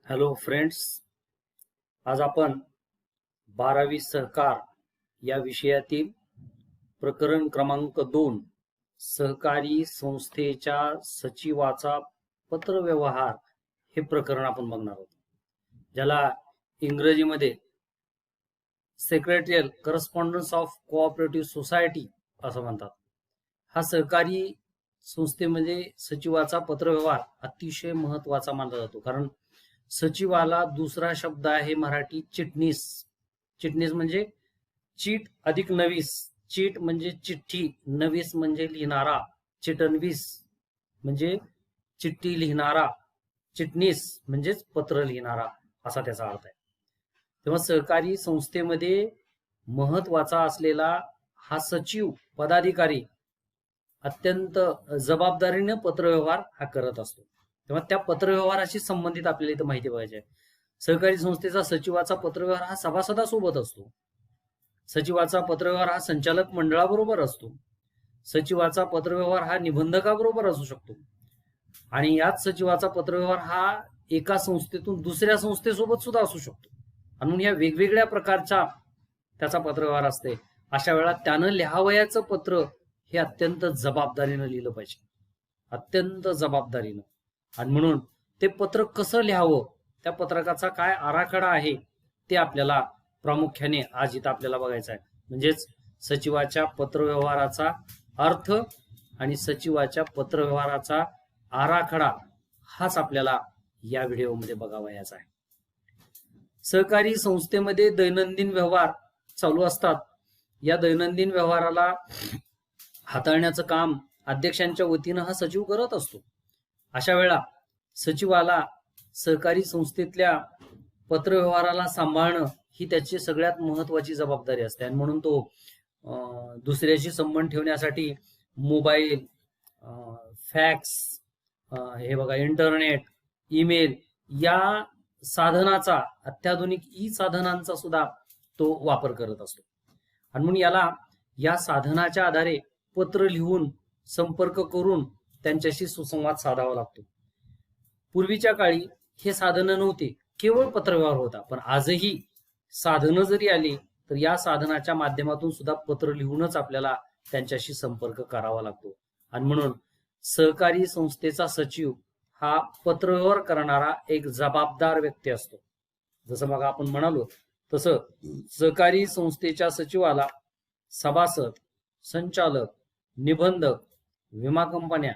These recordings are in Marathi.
हॅलो फ्रेंड्स, आज आपण 12वी सहकार या विषयातील प्रकरण क्रमांक 2 सहकारी संस्थेच्या सचिवाचा पत्रव्यवहार हे प्रकरण आपण बघणार आहोत, ज्याला इंग्रजीमध्ये secretarial correspondence of cooperative society असं म्हणतात. हा सहकारी संस्थेमध्ये सचिवाचा पत्रव्यवहार अतिशय महत्वाचा मानला जातो, कारण सचिवाला दुसरा शब्द आहे मराठी चिटणीस. चिटणीस म्हणजे चीट अधिक नवीस. चीट म्हणजे चिठ्ठी, नवीस म्हणजे लिहिणारा. चिटणवीस म्हणजे चिठ्ठी लिहिणारा, चिटणीस म्हणजेच पत्र लिहिणारा असा त्याचा अर्थ आहे. तेव्हा सहकारी संस्थेमध्ये महत्वाचा असलेला हा सचिव पदाधिकारी अत्यंत जबाबदारीने पत्रव्यवहार हा करत असतो. तेव्हा त्या पत्रव्यवहाराशी संबंधित आपल्याला इथं माहिती पाहिजे आहे. सहकारी संस्थेचा सचिवाचा पत्रव्यवहार हा सभासदासोबत असतो. सचिवाचा पत्रव्यवहार हा संचालक मंडळाबरोबर असतो. सचिवाचा पत्रव्यवहार हा निबंधकाबरोबर असू शकतो. आणि याच सचिवाचा पत्रव्यवहार हा एका संस्थेतून दुसऱ्या संस्थेसोबत सुद्धा असू शकतो. आणि म्हणून या वेगवेगळ्या प्रकारचा त्याचा पत्रव्यवहार असते. अशा वेळा त्यानं लिहावयाचं पत्र हे अत्यंत जबाबदारीनं लिहिलं पाहिजे, अत्यंत जबाबदारीनं. आणि म्हणून ते पत्र कसं लिहावं, त्या पत्रकाचा काय आराखडा आहे ते आपल्याला प्रामुख्याने आज इथं आपल्याला बघायचं आहे. म्हणजेच सचिवाच्या पत्रव्यवहाराचा अर्थ आणि सचिवाच्या पत्रव्यवहाराचा आराखडा हाच आपल्याला या व्हिडिओमध्ये बघावयाचा आहे. सहकारी संस्थेमध्ये दैनंदिन व्यवहार चालू असतात. या दैनंदिन व्यवहाराला हाताळण्याचं काम अध्यक्षांच्या वतीनं हा सचिव करत असतो. अशा वेळा सचिवाला सहकारी संस्थेतल्या पत्रव्यवहाराला सांभाळणं ही त्याची सगळ्यात महत्वाची जबाबदारी असते. आणि म्हणून तो दुसऱ्याशी संबंध ठेवण्यासाठी मोबाईल, फॅक्स, हे बघा इंटरनेट, ईमेल या साधनाचा, अत्याधुनिक ई साधनांचा सुद्धा तो वापर करत असतो. आणि म्हणून याला या साधनाच्या आधारे पत्र लिहून संपर्क करून त्यांच्याशी सुसंवाद साधावा लागतो. पूर्वीच्या काळी हे साधनं नव्हते, केवळ पत्रव्यवहार होता. पण आजही साधनं जरी आली तर या साधनाच्या माध्यमातून सुद्धा पत्र लिहूनच आपल्याला त्यांच्याशी संपर्क करावा लागतो. आणि म्हणून सहकारी संस्थेचा सचिव हा पत्रव्यवहार करणारा एक जबाबदार व्यक्ती असतो. जसं मग आपण म्हणालो तसं सहकारी संस्थेच्या सचिवाला सभासद, संचालक, निबंधक, विमा कंपन्या,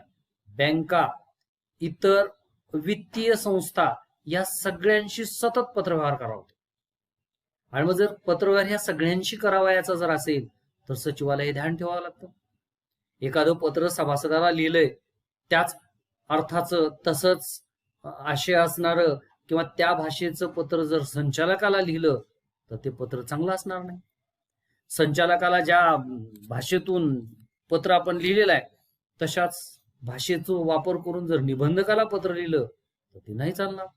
बँका, इतर वित्तीय संस्था या सगळ्यांशी सतत पत्रव्यवहार करावा लागतो. आणि मग जर पत्रव्यवहार ह्या सगळ्यांशी करावायचा जर असेल तर सचिवाला हे ध्यान ठेवावं लागतं. एखादं पत्र सभासदाला लिहिलंय त्याच अर्थाचं तसंच आशय असणारं किंवा त्या भाषेचं पत्र जर संचालकाला लिहिलं तर ते पत्र चांगलं असणार नाही. संचालकाला ज्या भाषेतून पत्र आपण लिहिलेलं आहे तशाच भाषेचा वापर करून जर निबंधकाला पत्र लिहिलं तर ते नाही चालणार.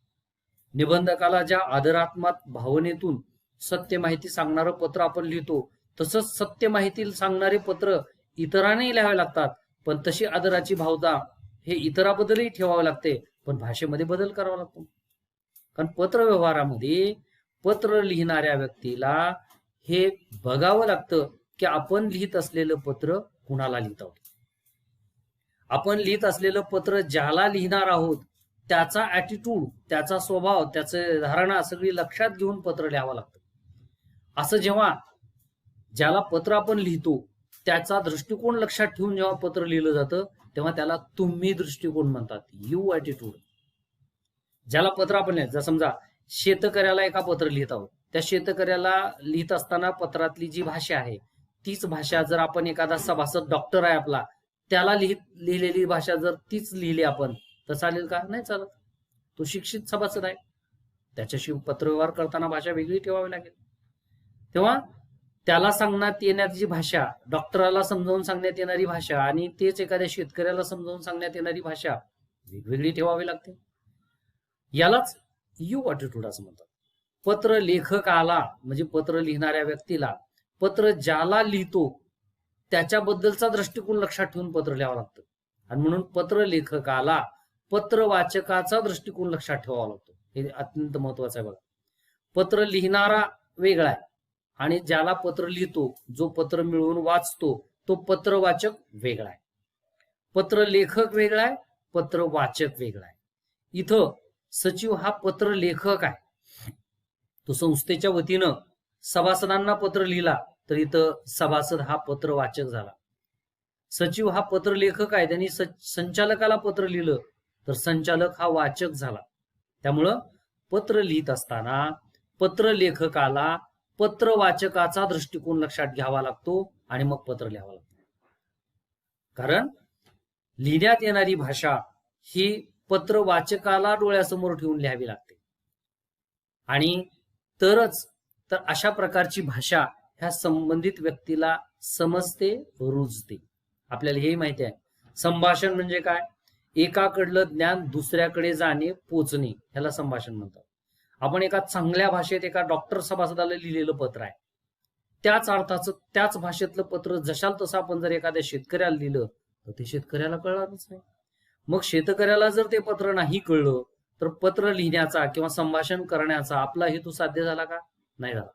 निबंधकाला ज्या आदरात्मक भावनेतून सत्य माहिती सांगणारं पत्र आपण लिहितो तसंच सत्य माहिती सांगणारे पत्र इतरांनाही लिहावे लागतात. पण तशी आदराची भावना हे इतराबद्दलही ठेवावे लागते, पण भाषेमध्ये बदल करावा लागतो. कारण पत्रव्यवहारामध्ये पत्र लिहिणाऱ्या व्यक्तीला हे बघावं लागतं की आपण लिहित असलेलं पत्र कुणाला लिहित आहोत. आपण लिहित असलेलं पत्र ज्याला लिहिणार आहोत त्याचा ऍटिट्यूड, त्याचा स्वभाव, त्याचे धारणा सगळी लक्षात घेऊन पत्र लिहावं लागतं. असं जेव्हा ज्याला पत्र आपण लिहितो त्याचा दृष्टिकोन लक्षात ठेवून जेव्हा पत्र लिहिलं जातं तेव्हा त्याला तुम्ही दृष्टिकोन म्हणतात, यू ऍटिट्यूड. ज्याला पत्र आपण लिहायचं, समजा शेतकऱ्याला एका पत्र लिहित आहोत, त्या शेतकऱ्याला लिहित असताना पत्रातली जी भाषा आहे तीच भाषा जर आपण एखादा सभासद डॉक्टर आहे आपला त्याला लिहिलेली भाषा जर तीच लिहिली आपण तर चालेल का? नाही चालत. तो शिक्षित सभासद आहे, त्याच्याशी पत्रव्यवहार करताना भाषा वेगळी ठेवावी लागेल. तेव्हा त्याला सांगण्यात येणारी भाषा, डॉक्टराला समजावून सांगण्यात येणारी भाषा आणि तेच एखाद्या शेतकऱ्याला समजावून सांगण्यात येणारी भाषा वेगवेगळी ठेवावी लागते. यालाच यू ऍटिट्यूड असं म्हणतात. पत्र लेखकाला म्हणजे पत्र लिहिणाऱ्या व्यक्तीला पत्र ज्याला लिहितो त्याच्याबद्दलचा दृष्टिकोन लक्षात ठेवून पत्र लिहावं लागतं. आणि म्हणून पत्र लेखकाला पत्र वाचकाचा दृष्टिकोन लक्षात ठेवावा लागतो. हे अत्यंत महत्वाचं आहे बघा. पत्र लिहिणारा वेगळा आहे आणि ज्याला पत्र लिहितो, जो पत्र मिळवून वाचतो, तो पत्रवाचक वेगळा आहे. पत्र लेखक वेगळा आहे, पत्र वाचक वेगळा आहे. इथं सचिव हा पत्र लेखक आहे. तो संस्थेच्या वतीनं सभासदांना पत्र लिहिला तर इथं सभासद हा पत्र वाचक झाला. सचिव हा पत्र लेखक आहे, त्यांनी संचालकाला पत्र लिहिलं तर संचालक हा वाचक झाला. त्यामुळं पत्र लिहित असताना पत्र लेखकाला पत्र वाचकाचा दृष्टिकोन लक्षात घ्यावा लागतो आणि मग पत्र लिहावं लागतं. कारण लिहिण्यात येणारी भाषा ही पत्र वाचकाला डोळ्यासमोर ठेवून लिहावी लागते आणि तरच तर अशा प्रकारची भाषा ह्या संबंधित व्यक्तीला समजते, रुजते. आपल्याला हे माहिती आहे, संभाषण म्हणजे काय? एकाकडलं ज्ञान दुसऱ्याकडे जाणे, पोचणे, ह्याला संभाषण म्हणतात. आपण एका चांगल्या भाषेत एका डॉक्टर सभासदाला लिहिलेलं पत्र आहे, त्याच अर्थाचं त्याच भाषेतलं पत्र जशाल तसं आपण जर एखाद्या शेतकऱ्याला लिहिलं तर ते शेतकऱ्याला कळणारच नाही. मग शेतकऱ्याला जर ते पत्र नाही कळलं तर पत्र लिहिण्याचा किंवा संभाषण करण्याचा आपला हेतू साध्य झाला का? नाही झाला.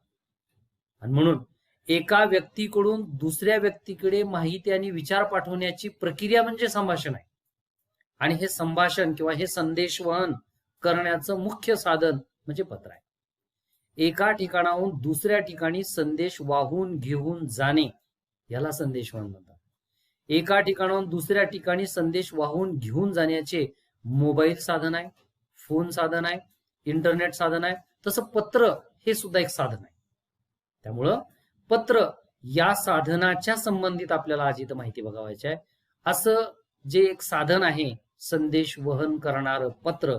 आणि म्हणून एका व्यक्तीकडून दुसऱ्या व्यक्तीकडे माहिती आणि विचार पाठवण्याची प्रक्रिया म्हणजे संभाषण आहे. आणि हे संभाषण किंवा हे संदेशवहन करण्याचं मुख्य साधन म्हणजे पत्र आहे. एका ठिकाणाहून दुसऱ्या ठिकाणी संदेश वाहून घेऊन जाणे याला संदेशवहन म्हणतात. एका ठिकाणाहून दुसऱ्या ठिकाणी संदेश वाहून घेऊन जाण्याचे मोबाईल साधन आहे, फोन साधन आहे, इंटरनेट साधन आहे. तसं पत्र हे सुद्धा एक साधन आहे. त्यामुळं पत्र या साधनाच्या संबंधित आपल्याला आज इथं माहिती बघावायची आहे. असं जे एक साधन आहे संदेश वहन करणारं पत्र,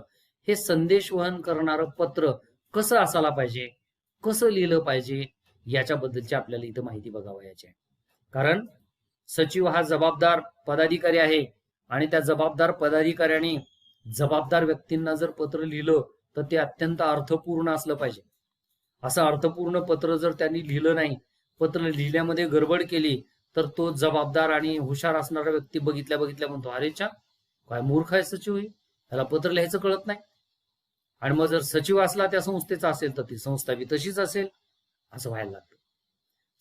हे संदेश वहन करणारं पत्र कसं असायला पाहिजे, कसं लिहिलं पाहिजे, याच्याबद्दलची आपल्याला इथं माहिती बघावायची आहे. कारण सचिव हा जबाबदार पदाधिकारी आहे आणि त्या जबाबदार पदाधिकाऱ्याने जबाबदार व्यक्तींना जर पत्र लिहिलं तर ते अत्यंत अर्थपूर्ण असलं पाहिजे. असं अर्थपूर्ण पत्र जर त्यांनी लिहिलं नाही, पत्र लिहिल्यामध्ये गडबड केली तर तो जबाबदार आणि हुशार असणारा व्यक्ती बघितल्या म्हणतो, अरे चा काय मूर्ख आहे सचिव, त्याला पत्र लिहायचं कळत नाही. आणि मग जर सचिव असला त्या संस्थेचा असेल तर ती संस्था बी तशीच असेल, असं व्हायला लागतं.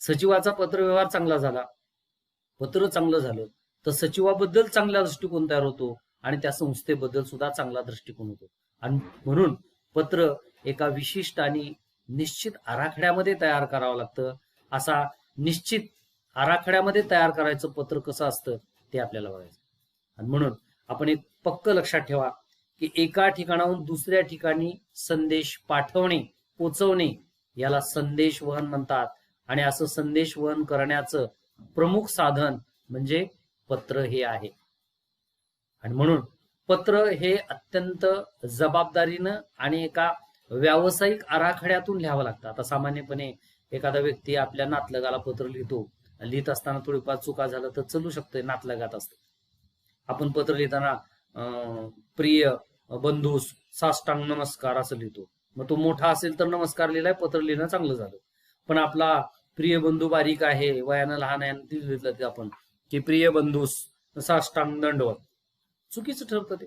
सचिवाचा पत्र व्यवहार चांगला झाला, पत्र चांगलं झालं तर सचिवाबद्दल चांगला दृष्टिकोन तयार होतो आणि त्या संस्थेबद्दल सुद्धा चांगला दृष्टिकोन होतो. आणि म्हणून पत्र एका विशिष्ट आणि निश्चित आराखड्यामध्ये तयार करावं लागतं. असा निश्चित आराखड्यामध्ये तयार करायचं पत्र कसं असतं ते आपल्याला बघायचं. आणि म्हणून आपण एक पक्क लक्षात ठेवा की एका ठिकाणाहून दुसऱ्या ठिकाणी संदेश पाठवणे, पोचवणे याला संदेश वहन म्हणतात. आणि असं संदेश वहन करण्याचं प्रमुख साधन म्हणजे पत्र हे आहे. आणि म्हणून पत्र हे अत्यंत जबाबदारीनं आणि एका व्यावसायिक आराखड्यातून लिहावं लागतं. आता सामान्यपणे एखादा व्यक्ती आपल्या नातलगाला पत्र लिहितो, लिहित असताना थोडीफार चुका झालं तर चलू शकते, नातलगात असते. आपण पत्र लिहिताना प्रिय बंधूस साष्टांग नमस्कार असं लिहितो. मग तो मोठा असेल तर नमस्कार लिहिलाय, पत्र लिहिणं चांगलं झालं. पण आपला प्रिय बंधू बारीक आहे, वयानं लहान आहे, लिहिलं ते आपण की प्रिय बंधूस साष्टांग दंडवत, चुकीचं ठरतं ते.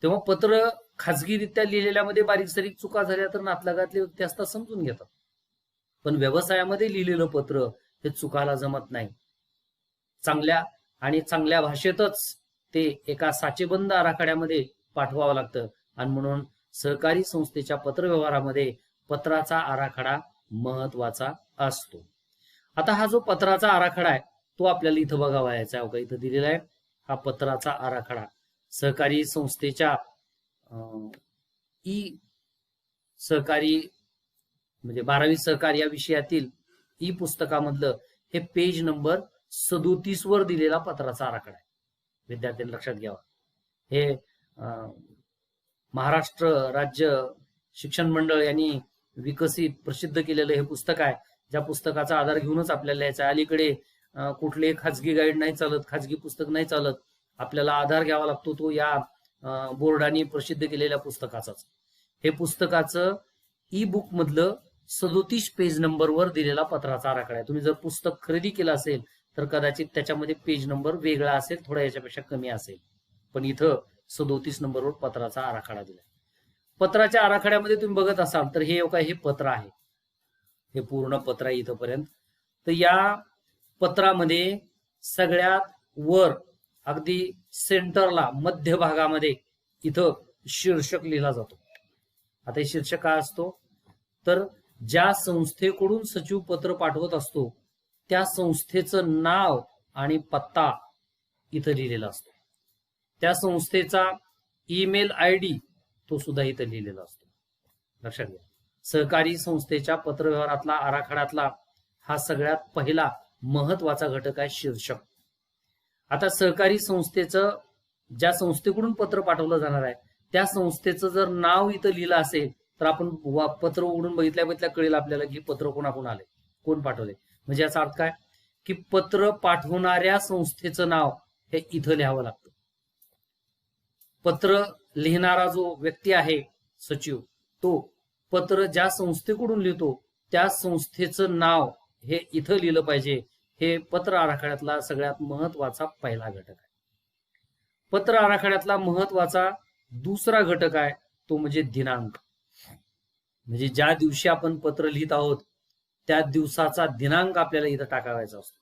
तेव्हा पत्र खाजगीरित्या लिहिलेल्यामध्ये बारीक सारीक चुका झाल्या तर नातलगातले व्यक्ती असतात समजून घेतात. पण व्यवसायामध्ये लिहिलेलं पत्र हे चुकाला जमत नाही. चांगल्या आणि चांगल्या भाषेतच ते एका साचेबंद आराखड्यामध्ये पाठवावं लागतं. आणि म्हणून सहकारी संस्थेच्या पत्रव्यवहारामध्ये पत्राचा आराखडा महत्वाचा असतो. आता हा जो पत्राचा आराखडा आहे तो आपल्याला इथं बघावायचा आहे. इथं दिलेला आहे हा पत्राचा आराखडा. सहकारी संस्थेच्या सहकारी म्हणजे 12वी सहकारी या विषयातील पुस्तकामधलं हे पेज नंबर 37 वर दिलेला पत्राचा आराखडा आहे. विद्यार्थ्यांनी लक्षात घ्यावा. हे महाराष्ट्र राज्य शिक्षण मंडळ यांनी विकसित प्रसिद्ध केलेलं हे पुस्तक आहे. ज्या पुस्तकाचा आधार घेऊनच आपल्याला याचा अलीकडे कुठले खाजगी गाईड नाही चालत, खाजगी पुस्तक नाही चालत. आपल्याला आधार घ्यावा लागतो तो या बोर्डाने प्रसिद्ध केलेल्या पुस्तकाचाच. हे पुस्तकाचं बुक मधलं 37 पेज नंबरवर दिलेला पत्राचा आराखडा आहे. तुम्ही जर पुस्तक खरेदी केलं असेल तर कदाचित त्याच्यामध्ये पेज नंबर वेगळा असेल, थोडा याच्यापेक्षा कमी असेल. पण इथं 37 नंबरवर पत्राचा आराखडा दिला. पत्राच्या आराखड्यामध्ये तुम्ही बघत असाल तर हे पत्र आहे, हे पूर्ण पत्र आहे इथपर्यंत. तर या पत्रामध्ये सगळ्यात वर अगदी सेंटरला मध्य भागामध्ये इथं शीर्षक लिहिला जातो. आता हे शीर्षक काय असतो तर ज्या संस्थेकडून सचिव पत्र पाठवत असतो त्या संस्थेचं नाव आणि पत्ता इथं लिहिलेला असतो. त्या संस्थेचा ईमेल आयडी तो सुद्धा इथं लिहिलेला असतो. लक्षात घ्या, सहकारी संस्थेच्या पत्रव्यवहारातला आराखड्यातला हा सगळ्यात पहिला महत्वाचा घटक आहे शीर्षक. आता सहकारी संस्थेचं ज्या संस्थेकडून पत्र पाठवलं जाणार आहे त्या संस्थेचं जर नाव इथं लिहिलं असेल तर आपण पत्र उघडून बघितल्या कळेल आपल्याला की पत्र कोणाकडून आले, कोण पाठवले. म्हणजे याचा अर्थ काय की पत्र पाठवणाऱ्या संस्थेचं नाव हे इथं लिहावं लागतं. पत्र लिहिणारा जो व्यक्ती आहे सचिव, तो पत्र ज्या संस्थेकडून लिहितो त्या संस्थेचं नाव हे इथं लिहिलं पाहिजे. हे पत्र आराखड्यातला सगळ्यात महत्वाचा पहिला घटक आहे. पत्र आराखड्यातला महत्वाचा दुसरा घटक आहे तो म्हणजे दिनांक. म्हणजे ज्या दिवशी आपण पत्र लिहित आहोत त्या दिवसाचा दिनांक आपल्याला इथं टाकावायचा असतो.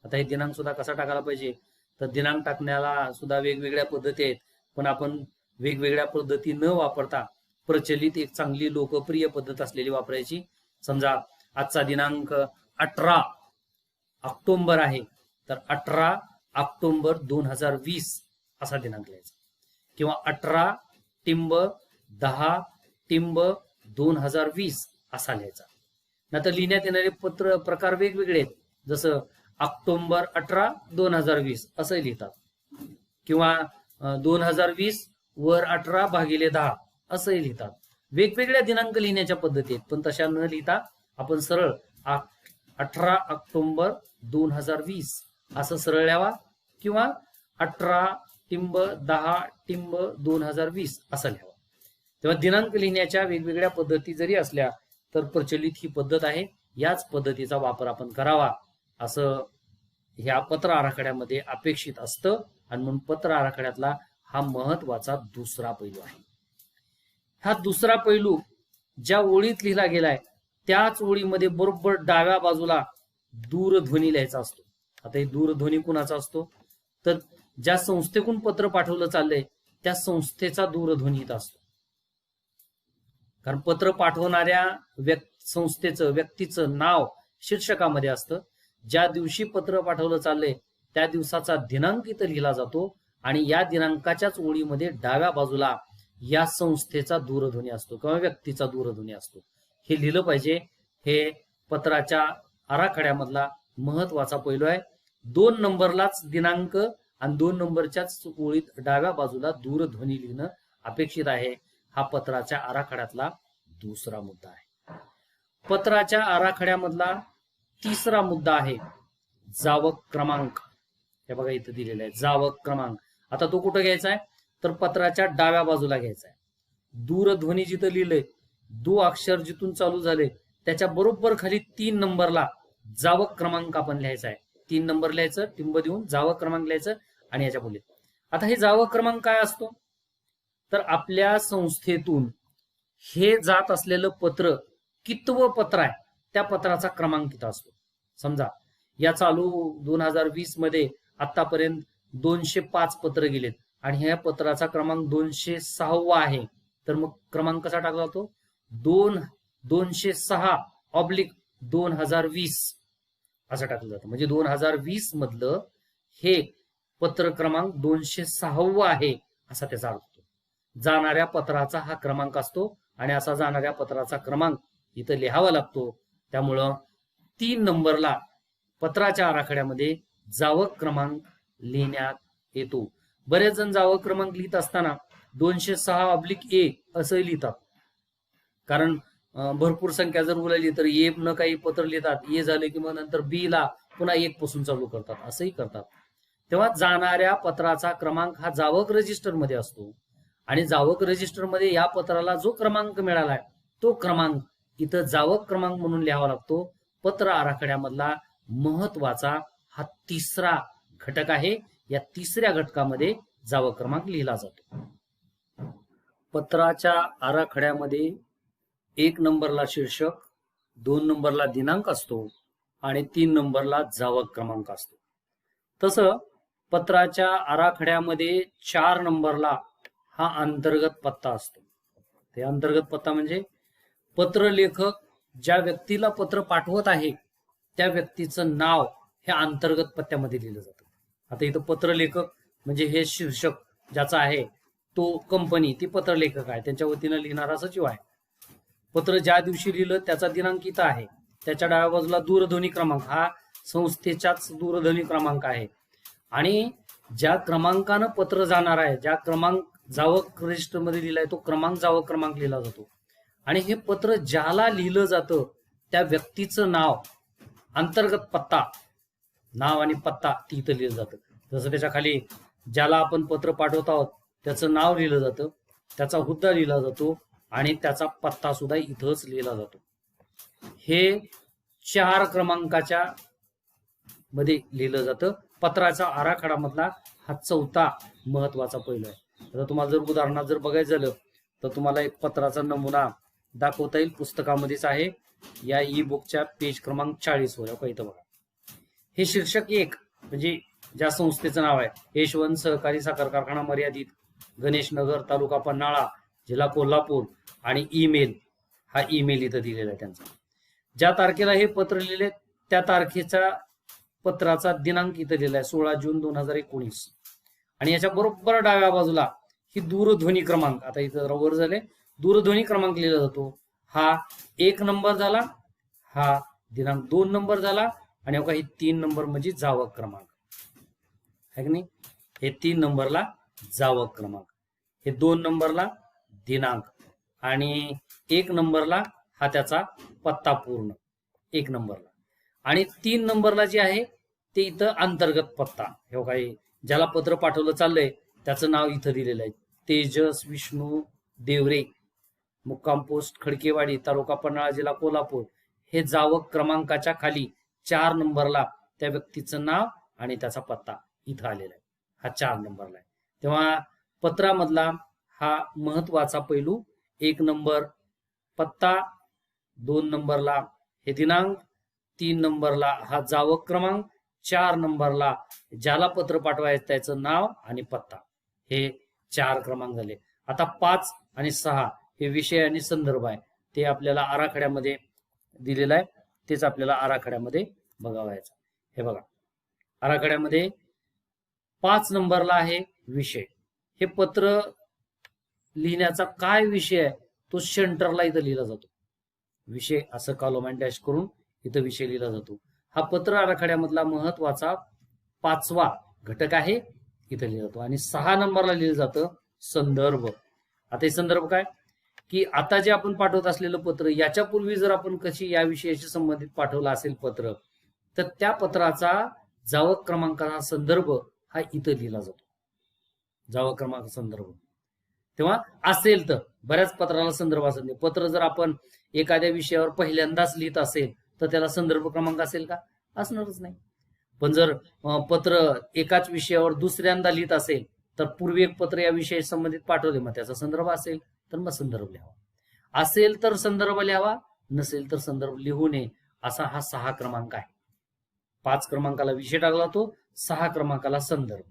आता हे दिनांक सुद्धा कसा टाकायला पाहिजे तर दिनांक टाकण्याला सुद्धा वेगवेगळ्या पद्धती आहेत, पण आपण वेगवेगळ्या पद्धती न वापरता प्रचलित एक चांगली लोकप्रिय पद्धत असलेली वापरायची. समजा आजचा दिनांक 18 ऑक्टोबर आहे तर 18 ऑक्टोबर 2020 असा दिनांक लिहायचा, किंवा 18 टिंब 10 टिंब 2020 असा लिहायचा. नंतर लिहिण्यात येणारे पत्र प्रकार वेगवेगळे आहेत, जसं ऑक्टोबर 18 2020 असं लिहितात, किंवा 2020 वर 18/10 असंही लिहितात. वेगवेगळ्या दिनांक लिहिण्याच्या पद्धती आहेत, पण तशा न लिहिता आपण सरळ 18 ऑक्टोबर 2020 असं सरळ लिहावा, किंवा 18 टिंब 10 टिंब 2020 असं लिहावा. तेव्हा दिनांक लिहिण्याच्या वेगवेगळ्या पद्धती जरी असल्या तर प्रचलित ही पद्धत आहे. याच पद्धतीचा वापर आपण करावा असं ह्या पत्र आराखड्यामध्ये अपेक्षित असतं, आणि म्हणून पत्र आराखड्यातला हा महत्वाचा दुसरा पैलू आहे. हा दुसरा पैलू ज्या ओळीत लिहिला गेलाय त्याच ओळीमध्ये बरोबर डाव्या बाजूला दूरध्वनी लिहायचा असतो. आता हे दूरध्वनी कुणाचा असतो तर ज्या संस्थेकडून पत्र पाठवलं चाललंय त्या संस्थेचा दूरध्वनी इथं असतो. कारण पत्र पाठवणाऱ्या संस्थेचं व्यक्तीचं नाव शीर्षकामध्ये असतं. ज्या दिवशी पत्र पाठवलं चाललंय त्या दिवसाचा दिनांक इथं लिहिला जातो, आणि या दिनांकाच्याच ओळीमध्ये डाव्या बाजूला या संस्थेचा दूरध्वनी असतो किंवा व्यक्तीचा दूरध्वनी असतो. हे लिहिलं पाहिजे. हे पत्राच्या आराखड्यामधला महत्वाचा पैलू आहे. 2 नंबरलाच दिनांक आणि 2 नंबरच्याच ओळीत डाव्या बाजूला दूरध्वनी लिहिणं अपेक्षित आहे. हा पत्राच्या आराखड्यातला दुसरा मुद्दा आहे. पत्राच्या आराखड्यामधला तिसरा मुद्दा आहे जावक क्रमांक. हे बघा इथं दिलेला आहे जावक क्रमांक. आता तो कुठं घ्यायचा आहे तर पत्राच्या डाव्या बाजूला घ्यायचा आहे. दूरध्वनी जिथं लिहिलंय, अक्षर जिथून चालू झाले त्याच्या बरोबर खाली 3 नंबरला जावक क्रमांक आपण लिहायचा आहे. 3 नंबर लिहायचं, टिंब देऊन जावक क्रमांक लिहायचं आणि याच्या पुढे. आता हे जावक क्रमांक काय असतो तर आपल्या संस्थेतून हे जात असलेलं पत्र कितवं पत्र आहे त्या पत्राचा क्रमांक किती असतो. समजा या चालू 2020 मध्ये आतापर्यंत 205 पत्र गेलेत आणि ह्या पत्राचा क्रमांक 206 आहे, तर मग क्रमांक कसा टाकला जातो 206/2020 असं टाकलं जातं. म्हणजे 2020 मधलं हे पत्र क्रमांक 206 आहे असा त्याचा अर्थ होतो. जाणाऱ्या पत्राचा हा क्रमांक असतो आणि असा जाणाऱ्या पत्राचा क्रमांक इथं लिहावा लागतो. त्यामुळं 3 नंबरला पत्राच्या आराखड्यामध्ये जावक क्रमांक लिहिण्यात येतो. बरेच जण जावक क्रमांक लिहित असताना 206/A असं लिहितात, कारण भरपूर संख्या जर उलाली तर ए न काही पत्र लिहितात, ए झाले की मग नंतर बी ला पुन्हा 1 पासून चालू करतात, असंही करतात. तेव्हा जाणाऱ्या पत्राचा क्रमांक हा जावक रजिस्टर मध्ये असतो आणि जावक रजिस्टर मध्ये या पत्राला जो क्रमांक मिळालाय तो क्रमांक इथं जावक क्रमांक म्हणून लिहावा लागतो. पत्र आराखड्यामधला महत्वाचा हा तिसरा घटक आहे. या तिसऱ्या घटकामध्ये जावक क्रमांक लिहिला जातो. पत्राच्या आराखड्यामध्ये 1 नंबरला शीर्षक, 2 नंबरला दिनांक असतो आणि 3 नंबरला जावक क्रमांक असतो. तसं पत्राच्या आराखड्यामध्ये 4 नंबरला हा अंतर्गत पत्ता असतो. ते अंतर्गत पत्ता म्हणजे पत्रलेखक ज्या व्यक्तीला पत्र पाठवत आहे त्या व्यक्तीचं नाव हे अंतर्गत पत्त्यामध्ये लिहिलं जातं. आता इथं पत्रलेखक म्हणजे हे शीर्षक ज्याचा आहे तो कंपनी, ती पत्रलेखक आहे, त्यांच्या वतीनं लिहिणारा सचिव आहे. पत्र ज्या दिवशी लिहिलं त्याचा दिनांक इथं आहे. त्याच्या डाव्या बाजूला दूरध्वनी क्रमांक, हा संस्थेचाच दूरध्वनी क्रमांक आहे. आणि ज्या क्रमांकानं पत्र जाणार आहे, ज्या क्रमांक जावक रजिस्टर मध्ये लिहिलाय तो क्रमांक जावक क्रमांक लिहिला जातो. आणि हे पत्र ज्याला लिहिलं जातं त्या व्यक्तीचं नाव, अंतर्गत पत्ता, नाव आणि पत्ता तिथं लिहिलं जातं. जसं त्याच्या खाली ज्याला आपण पत्र पाठवत आहोत त्याचं नाव लिहिलं जातं, त्याचा हुद्दा लिहिला जातो आणि त्याचा पत्ता सुद्धा इथंच लिहिला जातो. हे 4 क्रमांकाच्या मध्ये लिहिलं जातं. पत्राचा आराखडा मधला हा 4था महत्वाचा पैलू आहे. आता तुम्हाला जर उदाहरणात जर बघायचं झालं तर तुम्हाला एक पत्राचा नमुना दाखवता येईल, पुस्तकामध्येच आहे, या ई बुकच्या पेज क्रमांक 40 वर. इथं बघा, हे शीर्षक 1 म्हणजे ज्या संस्थेचं नाव आहे यशवंत सहकारी साखर कारखाना मर्यादित, गणेश नगर, तालुका पन्हाळा, जिल्हा कोल्हापूर, आणि ईमेल, हा ईमेल इथं दिलेला आहे त्यांचा. ज्या तारखेला हे पत्र लिहिले त्या तारखेचा पत्राचा दिनांक इथं दिलेला आहे 16 जून 2019. आणि याच्या बरोबर डाव्या बाजूला ही दूरध्वनी क्रमांक, आता इथं वर झाले, दूरध्वनी क्रमांक लिहिला जातो. हा 1 नंबर झाला, हा दिनांक 2 नंबर झाला, आणि काही 3 नंबर म्हणजे जावक क्रमांक आहे की नाही. हे 3 नंबरला जावक क्रमांक, हे 2 नंबरला दिनांक, आणि 1 नंबरला हा त्याचा पत्ता पूर्ण 1 नंबरला. आणि 3 नंबरला जे आहे ते इथं अंतर्गत पत्ता. हे काही ज्याला पत्र पाठवलं चाललंय त्याचं नाव इथं दिलेलं आहे, तेजस विष्णू देवरे, मुक्काम पोस्ट खडकेवाडी, तालुका पन्हाळा, जिल्हा कोल्हापूर. हे जावक क्रमांकाच्या खाली 4 नंबरला त्या व्यक्तीचं नाव आणि त्याचा पत्ता इथं आलेला आहे, हा 4 नंबरला आहे. तेव्हा पत्रामधला हा महत्वाचा पैलू, 1 नंबर पत्ता, 2 नंबरला हे दिनांक, 3 नंबरला हा जावक क्रमांक, 4 नंबरला ज्याला पत्र पाठवायचं त्याचं नाव आणि पत्ता. हे 4 क्रमांक झाले. आता 5 आणि 6 हे विषय आणि संदर्भ आहे, ते आपल्याला आराखड्यामध्ये दिलेलं आहे, तेच आपल्याला आराखड्यामध्ये बघावायचं. हे बघा, आराखड्यामध्ये 5 नंबरला आहे विषय. हे पत्र लिहिण्याचा काय विषय आहे तो सेंटरला इथं लिहिला जातो. विषय असं कॉलम आणि डॅश करून इथं विषय लिहिला जातो. हा पत्र आराखड्यामधला महत्वाचा 5वा घटक आहे, इथं लिहिला जातो. आणि 6 नंबरला लिहिलं जातं संदर्भ. आता हे संदर्भ काय की आता जे आपण पाठवत असलेलं पत्र, याच्यापूर्वी जर आपण कशी या विषयाशी संबंधित पाठवलं असेल पत्र, तर त्या पत्राचा जावक क्रमांकाचा संदर्भ हा इथं लिहिला जातो, जावक क्रमांक संदर्भ. तेव्हा असेल तर, बऱ्याच पत्राला संदर्भ असत नाही. पत्र जर आपण एखाद्या विषयावर पहिल्यांदाच लिहित असेल तर त्याला संदर्भ क्रमांक असेल का? असणारच नाही. पण जर पत्र एकाच विषयावर दुसऱ्यांदा लिहित असेल तर पूर्वी एक पत्र या विषयाशी संबंधित पाठवले, मग त्याचा संदर्भ असेल तर मग संदर्भ लिहावा. असेल तर संदर्भ लिहावा, नसेल तर संदर्भ लिहू नये, असा हा 6 क्रमांक आहे. 5 क्रमांकाला विषय टाकला जातो, 6 क्रमांकाला संदर्भ.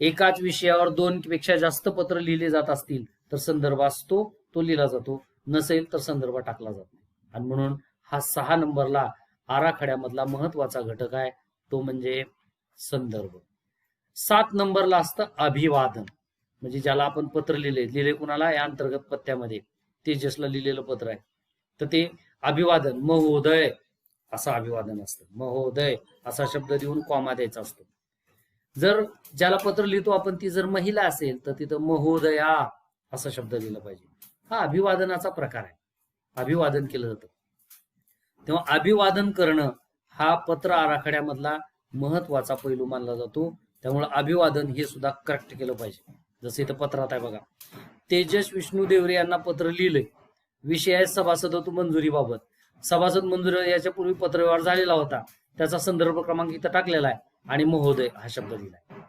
एकाच विषयावर 2 पेक्षा जास्त पत्र लिहिले जात असतील तर संदर्भ असतो, तो लिहिला जातो, नसेल तर संदर्भ टाकला जात नाही. आणि म्हणून हा 6 नंबरला आराखड्यामधला महत्वाचा घटक आहे, तो म्हणजे संदर्भ. 7 नंबरला असतं अभिवादन, म्हणजे ज्याला आपण पत्र लिहिले कुणाला, या अंतर्गत पत्त्यामध्ये तेजसला लिहिलेलं पत्र आहे, तर ते अभिवादन, महोदय असं अभिवादन असतं. महोदय असा शब्द देऊन कॉमा द्यायचा असतो. जर ज्याला पत्र लिहितो आपण ती जर महिला असेल तर तिथं महोदया असा शब्द लिहिला पाहिजे. हा अभिवादनाचा प्रकार आहे, अभिवादन केलं जातं. तेव्हा अभिवादन करणं हा पत्र आराखड्यामधला महत्वाचा पैलू मानला जातो. त्यामुळे अभिवादन हे सुद्धा करेक्ट केलं पाहिजे. जसं इथं पत्रात आहे बघा, तेजस विष्णू देवरे यांना पत्र लिहिलंय, विषय आहे सभासदत्व मंजुरीबाबत. सभासद मंजुरी याच्या पूर्वी पत्रव्यवहार झालेला होता, त्याचा संदर्भ क्रमांक इथं टाकलेला आहे आणि महोदय हा शब्द लिहिलाय.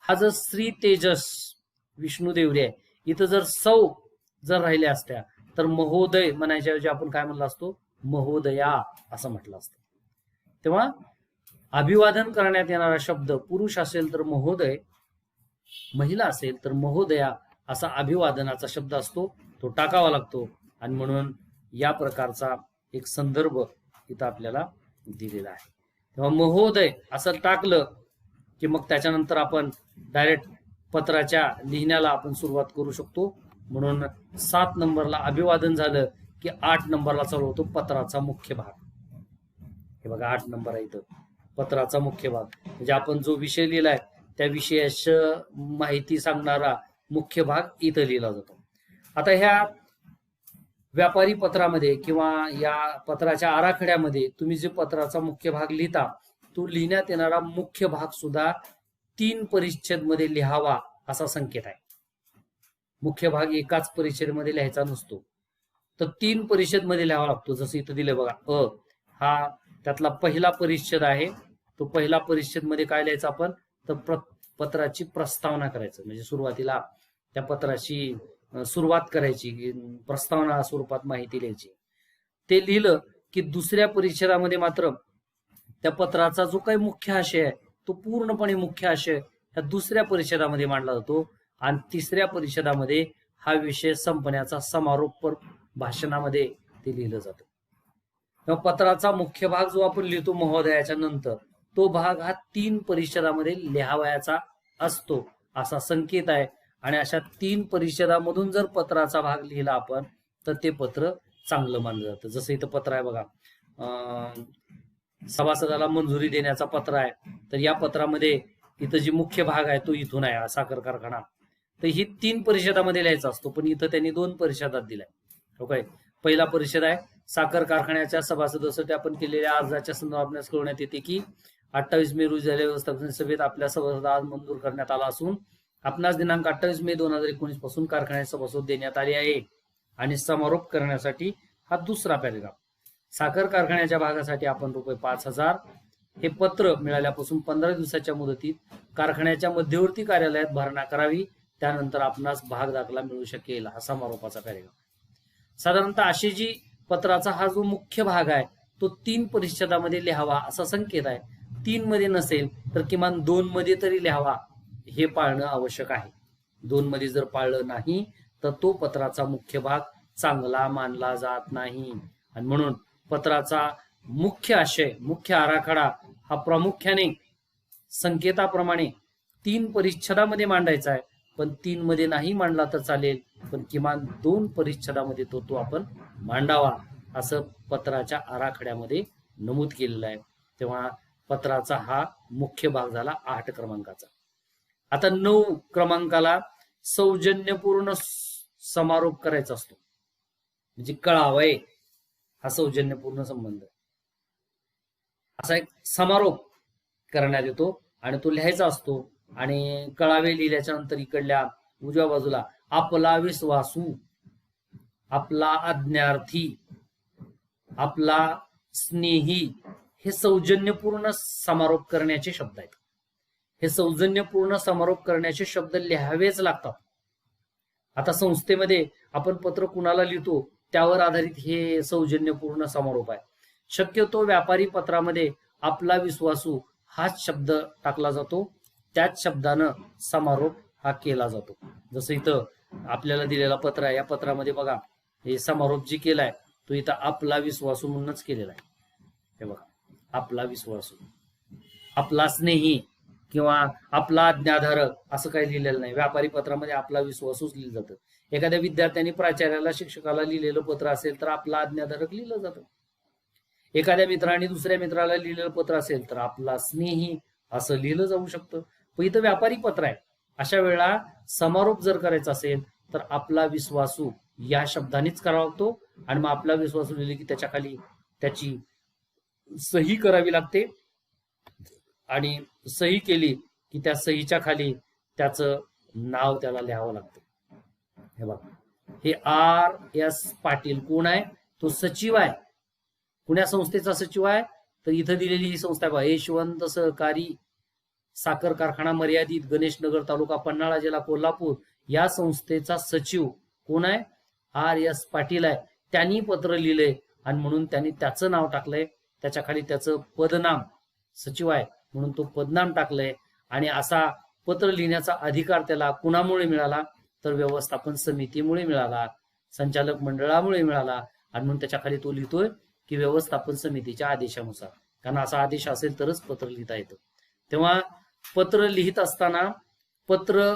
हा जर श्री तेजस विष्णू देवरे आहे, इथं जर सौ जर राहिल्या असत्या तर महोदय म्हणायच्या ऐवजी आपण काय म्हणलं असतो, महोदया असं म्हटलं असतं. तेव्हा अभिवादन करण्यात येणारा शब्द पुरुष असेल तर महोदय, महिला असेल तर महोदया असा अभिवादनाचा शब्द असतो, तो टाकावा लागतो. आणि म्हणून या प्रकारचा एक संदर्भ इथं आपल्याला दिलेला आहे. तेव्हा महोदय असं टाकलं की मग त्याच्यानंतर आपण डायरेक्ट पत्राच्या लिहिण्याला आपण सुरुवात करू शकतो. म्हणून 7 नंबरला अभिवादन झालं की 8 नंबरला चालू होतो पत्राचा मुख्य भाग. हे बघा 8 नंबर आहे इथं, पत्राचा मुख्य भाग म्हणजे आपण जो विषय लिहिलाय त्या विषयाची माहिती सांगणारा मुख्य भाग इथं लिहिला जातो. आता ह्या व्यापारी पत्रामध्ये किंवा या पत्राच्या आराखड्यामध्ये तुम्ही जे पत्राचा मुख्य भाग लिहिता तो लिहिण्यात येणारा मुख्य भाग सुद्धा 3 परिच्छेद मध्ये लिहावा असा संकेत आहे. मुख्य भाग एकाच परिच्छेद मध्ये लिहायचा नसतो, तर 3 परिच्छेद मध्ये लिहावा लागतो. जसं इथं दिलंय बघा, हा त्यातला पहिला परिच्छेद आहे. तो पहिला परिच्छेद मध्ये काय लिहायचं आपण, तर पत्राची प्रस्तावना करायचं. म्हणजे सुरुवातीला त्या पत्राची सुरुवात करायची, प्रस्तावना स्वरूपात माहिती लिहायची. ते लिहिलं की दुसऱ्या परिच्छेदामध्ये मात्र त्या पत्राचा जो काही मुख्य आशय आहे तो पूर्णपणे मुख्य आशय ह्या दुसऱ्या परिच्छेदामध्ये मांडला जातो. आणि तिसऱ्या परिच्छेदामध्ये हा विषय संपण्याचा समारोप भाषणामध्ये ते लिहिलं जातं. तेव्हा पत्राचा मुख्य भाग जो आपण लिहितो महोदयाच्या नंतर, तो भाग हा 3 परिच्छेदामध्ये लिहावयाचा असतो असा संकेत आहे. आणि अशा 3 परिच्छेदामधून जर पत्राचा भाग लिहिला आपण तर ते पत्र चांगलं मानलं जातं. जसं इथं पत्र आहे बघा, सभासदाला मंजुरी देण्याचा पत्र आहे. तर या पत्रामध्ये इथं जी मुख्य भाग आहे तो इथून आहे, साखर कारखाना. तर ही 3 परिच्छेदामध्ये लिहायचा असतो, पण इथं त्यांनी 2 परिच्छेदात दिलाय. ओके, पहिला परिच्छेद आहे साखर कारखान्याच्या सभासदासाठी आपण केलेल्या अर्जाच्या संदर्भात कळवण्यात येते की 28 मे रोजी झालेल्या व्यवस्थापन सभेत आपल्या सभासदास मंजूर करण्यात आला असून आपणास दिनांक 28 मे 2019 पासून कारखान्याची सभासद देण्यात आली आहे. आणि समारोप करण्यासाठी हा दुसरा पॅरेग्राफ. साखर कारखान्याच्या भागासाठी आपण ₹5,000 हे पत्र मिळाल्यापासून 15 दिवसाच्या मुदतीत कारखान्याच्या मध्यवर्ती कार्यालयात भरणा करावी, त्यानंतर आपणास भाग दाखला मिळू शकेल. हा समारोपाचा पॅरेग्राफ. साधारणतः अशी जी पत्राचा हा जो मुख्य भाग आहे तो 3 परिच्छेदामध्ये लिहावा असा संकेत आहे. 3 मध्ये नसेल तर किमान 2 मध्ये तरी लिहावा, हे पाळणं आवश्यक आहे. 2 मध्ये जर पाळलं नाही तर तो पत्राचा मुख्य भाग चांगला मानला जात नाही. आणि म्हणून पत्राचा मुख्य आशय, मुख्य आराखडा हा प्रामुख्याने संकेताप्रमाणे 3 परिच्छेदामध्ये मांडायचा आहे. पण 3 मध्ये नाही मांडला तर चालेल, पण किमान 2 परिच्छेदामध्ये तो आपण मांडावा असं पत्राच्या आराखड्यामध्ये नमूद केलेलं आहे. तेव्हा पत्राचा हा मुख्य भाग झाला 8 क्रमांकाचा. आता 9 क्रमांकाला सौजन्यपूर्ण समारोप करायचा असतो, म्हणजे कळावय हा सौजन्यपूर्ण संबंध. असा एक समारोप करण्यात येतो आणि तो लिहायचा असतो. आणि कळावे लिहिल्याच्या नंतर इकडल्या उजव्या बाजूला आपला विश्वासू, आपला आज्ञार्थी, आपला स्नेही हे सौजन्यपूर्ण समारोप करण्याचे शब्द आहेत. हे सौजन्यपूर्ण समारोप करण्याचे शब्द लिहावेच लागतात. आता संस्थेमध्ये आपण पत्र कुणाला लिहितो त्यावर आधारित हे सौजन्यपूर्ण समारोप आहे. शक्यतो व्यापारी पत्रामध्ये आपला विश्वासू हाच शब्द टाकला जातो, त्याच शब्दानं समारोप हा केला जातो. जसं इथं आपल्याला दिलेला पत्र आहे, या पत्रामध्ये बघा हे समारोप जी केलाय तो इथं आपला विश्वासू म्हणूनच केलेला आहे. हे बघा, आपला विश्वासू, आपला स्नेही किंवा आपला आज्ञाधारक असं काही लिहिलेलं नाही. व्यापारी पत्रामध्ये आपला विश्वासूच लिहिलं जातं. एखाद्या विद्यार्थ्यांनी प्राचार्याला, शिक्षकाला लिहिलेलं पत्र असेल तर आपला आज्ञाधारक लिहिलं जातं. एखाद्या मित्राने दुसऱ्या मित्राला लिहिलेलं पत्र असेल तर आपला स्नेही असं लिहिलं जाऊ शकतं. पण इथं व्यापारी पत्र आहे, अशा वेळा समारोप जर करायचा असेल तर आपला विश्वासू या शब्दानेच करावा लागतो. आणि मग आपला विश्वासू लिहिले की त्याच्या खाली त्याची सही करावी लागते. आणि सही केली की त्या सहीच्या खाली त्याचं नाव त्याला लिहावं लागतं. हे बघा, हे R.S. पाटील कोण आहे, तो सचिव आहे. पुण्या संस्थेचा सचिव आहे. तर इथं दिलेली ही संस्था आहे बघा, यशवंत सहकारी साखर कारखाना मर्यादित, गणेशनगर, तालुका पन्हाळा, जिल्हा कोल्हापूर. या संस्थेचा सचिव कोण आहे, R.S. पाटील आहे, त्यांनी पत्र लिहिलंय आणि म्हणून त्यांनी त्याचं नाव टाकलंय, त्याच्या खाली त्याचं पदनाम सचिव आहे म्हणून तो पदनाम टाकलंय. आणि असा पत्र लिहिण्याचा अधिकार त्याला कुणामुळे मिळाला, तर व्यवस्थापन समितीमुळे मिळाला, संचालक मंडळामुळे मिळाला. आणि म्हणून त्याच्या खाली तो लिहितोय की व्यवस्थापन समितीच्या आदेशानुसार, कारण असा आदेश असेल तरच पत्र लिहिता येतं. तेव्हा पत्र लिहित असताना पत्र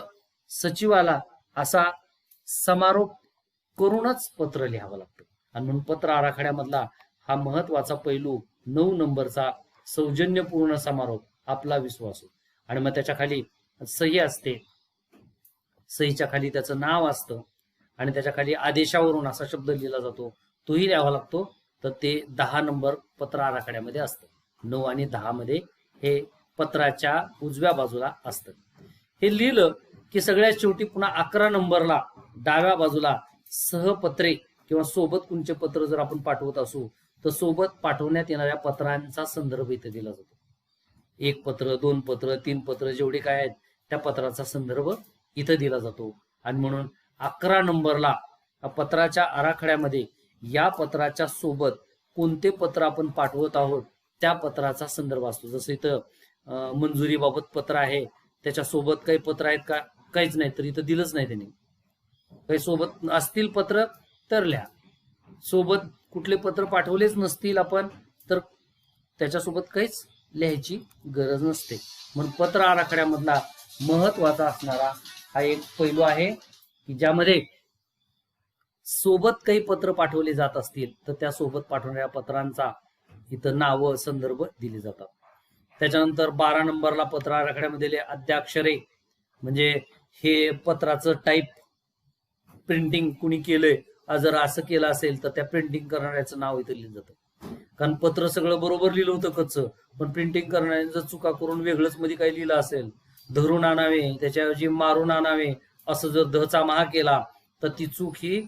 सचिवाला असा समारोप करूनच पत्र लिहावं लागतं. आणि म्हणून पत्र आराखड्यामधला हा महत्वाचा पैलू 9 नंबरचा सौजन्यपूर्ण समारोप, आपला विश्वास. आणि मग त्याच्या खाली सही असते, सहीच्या खाली त्याचं नाव असतं आणि त्याच्या खाली आदेशावरून असा शब्द लिहिला जातो, तोही लिहावा लागतो. तर ते 10 नंबर पत्र आराखड्यामध्ये असतं. 9 आणि 10 मध्ये हे पत्राच्या उजव्या बाजूला असतं. हे लिहिलं की सगळ्यात शेवटी पुन्हा 11 नंबरला डाव्या बाजूला सहपत्रे किंवा सोबत कोणचे पत्र जर आपण पाठवत असू तर सोबत पाठवण्यात येणाऱ्या पत्रांचा संदर्भ इथे दिला जातो. 1 पत्र, 2 पत्र, 3 पत्र, जेवढे काय आहेत त्या पत्राचा संदर्भ इथं दिला जातो. आणि म्हणून 11 नंबरला पत्राच्या आराखड्यामध्ये या पत्राच्या सोबत कोणते पत्र आपण पाठवत आहोत त्या पत्राचा संदर्भ असतो. जसं इथं मंजुरीबाबत पत्र आहे, त्याच्या सोबत काही पत्र आहेत का, काहीच नाही, तर इथं दिलंच नाही त्यांनी. काही सोबत असतील पत्र तर लिहा, सोबत कुठले पत्र पाठवलेच नसतील आपण तर त्याच्यासोबत काहीच लिहायची गरज नसते. म्हणून पत्र आराखड्यामधला महत्वाचा असणारा हा एक पैलू आहे की ज्यामध्ये सोबत काही पत्र पाठवले जात असतील तर त्या सोबत पाठवणाऱ्या पत्रांचा इथं नाव संदर्भ दिले जातात. त्याच्यानंतर 12 नंबरला पत्र आराखड्यामध्ये अद्याक्षरे, म्हणजे हे पत्राचं टाईप प्रिंटिंग कुणी केलंय, जर असं केलं असेल तर त्या प्रिंटिंग करणाऱ्याचं नाव इथं लिहिलं जातं. कारण पत्र सगळं बरोबर लिहिलं होतं कच्चं, पण प्रिंटिंग करणाऱ्याने जर चुका करून वेगळंच मध्ये काही लिहिलं असेल, धरून आणावे त्याच्याऐवजी मारून आणावे असं जर धचा महा केला तर ती चूक ही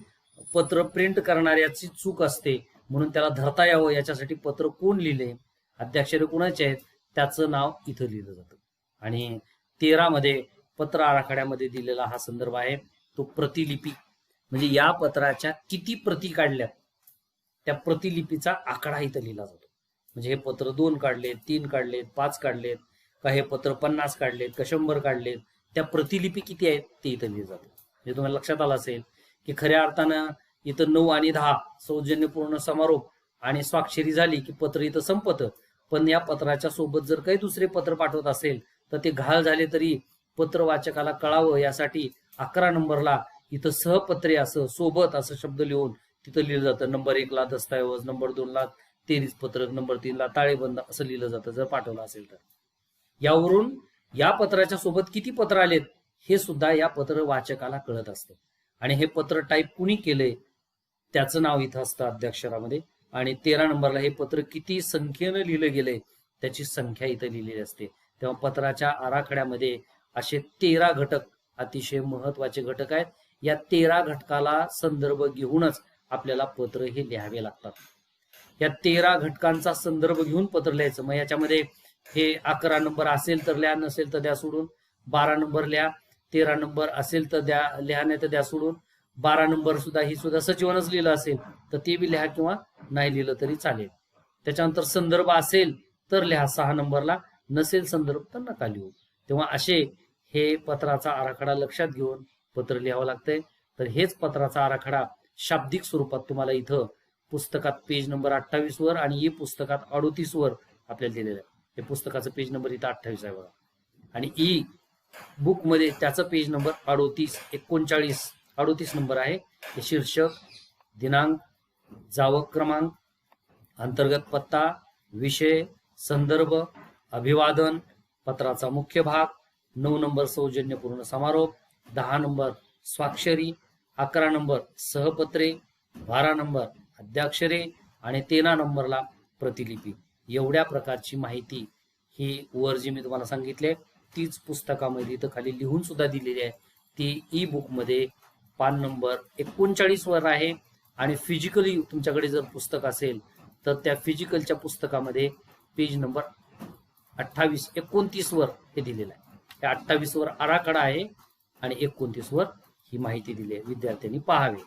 पत्र प्रिंट करणाऱ्याची चूक असते. म्हणून त्याला धरता यावं याच्यासाठी पत्र कोण लिहिले, अद्याक्षरे कोणाचे आहेत त्याचं नाव इथं लिहिलं जातं. आणि 13 मध्ये पत्र आराखड्यामध्ये दिलेला हा संदर्भ आहे तो प्रतिलिपी, म्हणजे या पत्राच्या किती प्रती काढल्यात त्या प्रतिलिपीचा आकडा इथं लिहिला जातो. म्हणजे हे पत्र 2 काढलेत, 3 काढलेत, 5 काढलेत, का हे पत्र 50 काढलेत का 100 काढलेत, त्या प्रतिलिपी किती आहेत ते इथं लिहिलं जातं. म्हणजे तुम्हाला लक्षात आलं असेल की खऱ्या अर्थानं इथं 9 आणि 10 सौजन्यपूर्ण समारोप आणि स्वाक्षरी झाली की पत्र इथं संपतं. पण या पत्राच्या सोबत जर काही दुसरे पत्र पाठवत असेल तर ते घाल झाले तरी पत्र वाचकाला कळावं यासाठी 11 नंबरला इथं सहपत्रे असं सोबत असं शब्द लिहून तिथं लिहिलं जातं. नंबर 1 ला दस्तऐवज, नंबर 2 ला 23 पत्रक, नंबर 3 ला ताळेबंद असं लिहिलं जातं जर पाठवलं असेल तर. यावरून या पत्राच्या सोबत किती पत्र आलेत हे सुद्धा या पत्र वाचकाला कळत असतं. आणि हे पत्र टाईप कुणी केलंय त्याचं नाव इथं असतं अध्यक्षरामध्ये. आणि 13 नंबरला हे पत्र किती संख्येनं लिहिलं गेलंय त्याची संख्या इथं लिहिलेली असते. तेव्हा पत्राच्या आराखड्यामध्ये असे 13 घटक अतिशय महत्वाचे घटक आहेत. या 13 घटकाला संदर्भ घेऊनच आपल्याला पत्र हे लिहावे लागतात. या 13 घटकांचा संदर्भ घेऊन पत्र लिहायचं. मग याच्यामध्ये हे 11 नंबर असेल तर लिहा, नसेल तर द्या सोडून. 12 नंबर लिहा, 13 नंबर असेल तर द्या लिहा, नाही तर द्या सोडून. 12 नंबर सुद्धा ही सुद्धा सचिवानंच लिहिलं असेल तर ते बी लिहा किंवा नाही लिहिलं तरी चालेल. त्याच्यानंतर संदर्भ असेल तर लिहा 6 नंबरला, नसेल संदर्भ तर नका लिहू. तेव्हा असे हे पत्राचा आराखडा लक्षात घेऊन पत्र लिहावं लागतंय. तर हेच पत्राचा आराखडा शाब्दिक स्वरूपात तुम्हाला इथं पुस्तकात पेज नंबर 28 वर आणि ई पुस्तकात 38 वर आपल्याला दिलेलं आहे. हे पुस्तकाचं पेज नंबर इथं 28 आहे बघा. आणि ई बुक मध्ये त्याचं पेज नंबर 38 नंबर आहे. हे शीर्षक, दिनांक, जावक क्रमांक, अंतर्गत पत्ता, विषय, संदर्भ, अभिवादन, पत्राचा मुख्य भाग, 9 नंबर सौजन्यपूर्ण समारोप, 10 नंबर स्वाक्षरी, 11 नंबर सहपत्रे, 12 नंबर अद्याक्षरे आणि 13 नंबरला प्रतिलिपी. एवढ्या प्रकारची माहिती ही वर जी मी तुम्हाला सांगितले तीच पुस्तकामध्ये इथं खाली लिहून सुद्धा दिलेली आहे. ती ई बुक मध्ये पान नंबर 39 वर आहे. आणि फिजिकली तुमच्याकडे जर पुस्तक असेल तर त्या फिजिकलच्या पुस्तकामध्ये पेज नंबर 29 वर हे दिलेलं आहे. त्या 28 वर आराखडा आहे आणि 29 वर ही माहिती दिली आहे. विद्यार्थ्यांनी पाहावे.